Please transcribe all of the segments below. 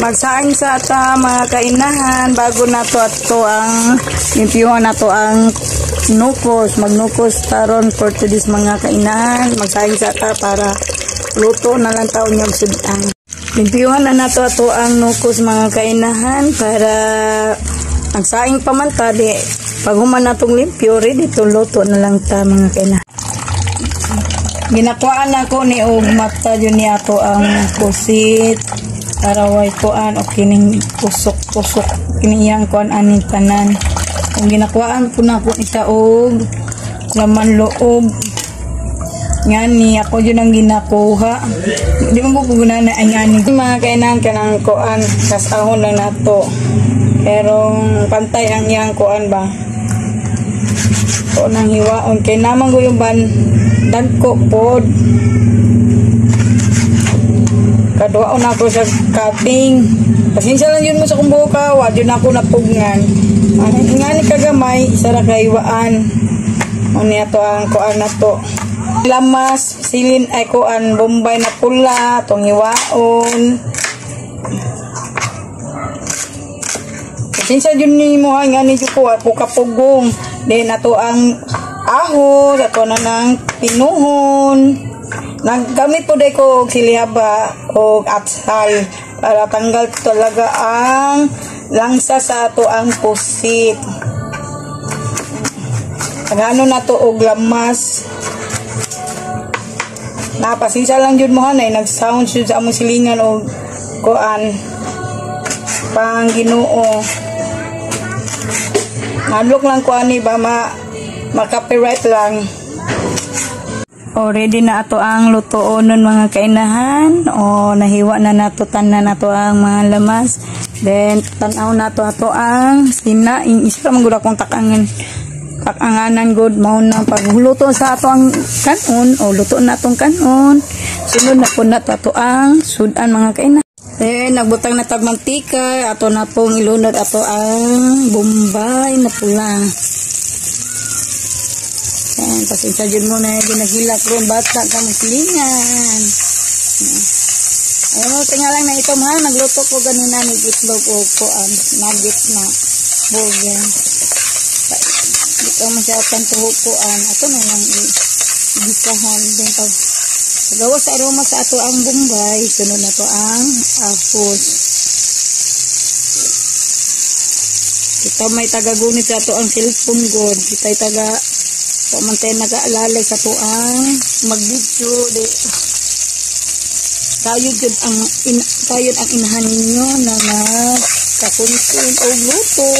magsaing sa ata mga kainahan bago na to ato ang limpyuhan na to ang nukos. Magnukos taron for today's mga kainahan. Magsaing sa ata para luto na lang taon yung sudan. Limpyuhan na nato ato ang nukos mga kainahan para magsaing pamanta di pag human natong limpyo ready to luto na lang ta mga kainahan. Ginakuhaan ako ni og mata yun ni ato ang pusit para way kuan o kining pusok-pusok kiniyang kuan aning tanan. Kung ginakuhaan ko na ako isa og laman loob ngani ako yun ang ginakuha. Di mo puguna na ay ngani mga kainan kanang kuan kasahon lang nato. Pero pantay ang iyang kuan ba o nang hiwaon kay naman ko yung dagko pod kaduaon ako sa cutting. Pasensya lang yun mo sa kumbuka wa yun ako napugngan ngani kagamay isa ra kahiwaan o niya to ang kuan na to lamas silin ay kuan bombay na pula tong hiwaon. Pasensya yun ni mo ngani jud ko at kapugong then ato ang ahos ato na ng pinuhon. Naggamit po day ko og silihaba o atsal para tanggal talaga ang langsa sa ato ang pusit. Ano na to og lamas. Napasensya lang jud mo hanay nag-sound jud sa among silingan og kuan pang Ginoo. Nalok lang ko ani ba ma-copyright lang. O ready na ato ang lutoonon mga kainahan. O nahiwa na nato tanan nato ang mga lamas. Then tan-aw nato ato ang sinaing isa man gud akong takanganan good mao na paghuluto sa ato ang kanon o luto na atong kanon. Sunod na po nato ato ang sudan mga kainahan. Then, nagbutang na tag mantika, ato na pong ilunod ato ang bombay na pula. Yan, pasensya dyan mo na ginagilak ron bata ka magsilingan. Ayaw mo, tingalang na ito ha, nagluto ko ganina ni itlog o kuan, nugget na burger. Dito masyadong tuhukuan, ato na lang ibisahan din pag gawa sa aroma sa ato ang bombay, sunod na to ang ahos. Kita may tagagunit sa ato ang cellphone god. Kita taga pamantay nag-aalalay sa ato ang mag-video. Tayo ang inahan ninyo na nagkakuntin o luto.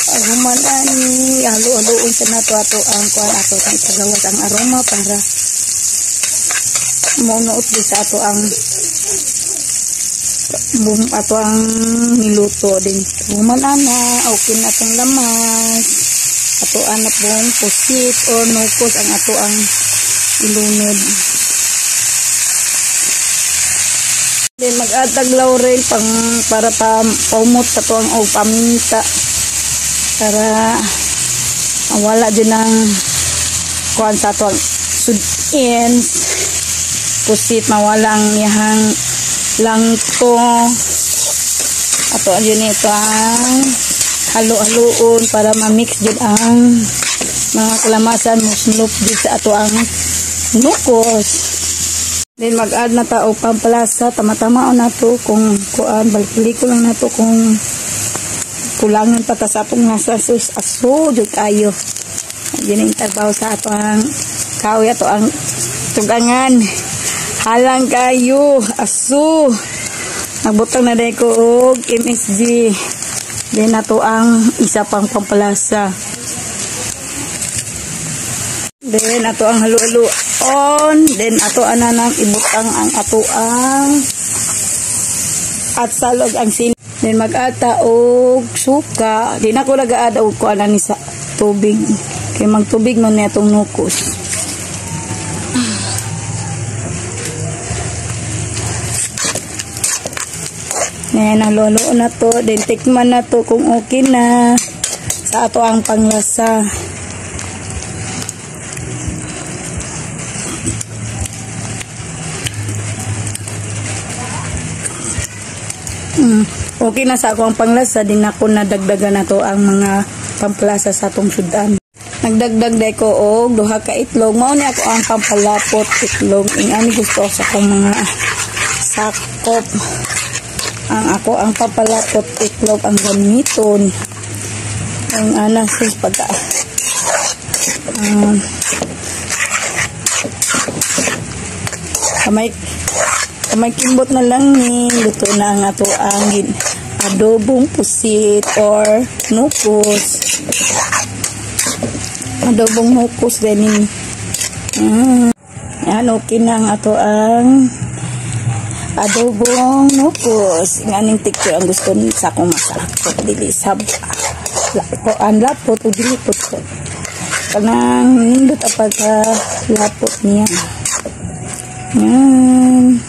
Humanan ni halo-haloon sa nato ato ang kuan ato ang tagawas ang aroma para maunuot di sa ato ang niluto din. Humanan na okay na itong lamas ato anak pong pusit o nukos ang ato ang ilunod. Then mag-atag laurel para paumot sa ito ang paminta para wala din ang kuhan sa ito ang sudins pusit mawalang yahang langto ato yun ito ang halo-haloon para ma-mix din ang mga kalamasan muslup din sa ato ang nukos. Then mag-add na tao pampalasa tama-tama o nato kung kuan balik ko lang nato kung kulangan pa ta sa atong nasasus aso jud kayo yun yung trabaho sa ato ang kahoy ato ang tugangan halang kayo aso nagbutang na day ko og MSG then ato ang isa pang pampalasa then ato ang halo-halo on then ato ana nang ibutang ang ato ang at salog ang sin then mag-ata og suka di na ko nag-aada og kuan ani sa tubig kay magtubig man ni atong nukos. Ayan, halo-halo na to. Then, tikman na to kung okay na sa ato ang panglasa. Okay na sa ako ang panglasa, din ako nadagdagan na to ang mga pamplasa sa atong sudan. Nagdagdag day ko og duha ka itlog. Mao ni ako ang pampalapot itlog. Ingani gusto sa akong mga sakop. Ang pampalapot itlog ang gamiton. Ang sis pagka kamay kimbot na lang ni luto na ang ato ang adobong pusit or nukos. Adobong nukos din. Yan, okay na ang ato ang adobong nukos. Nganing tikyo ang gusto ni sa akong masakot. Dili sab. Ang lapot o dilipot ko. Kanang nindot apag lapot niya. Yan.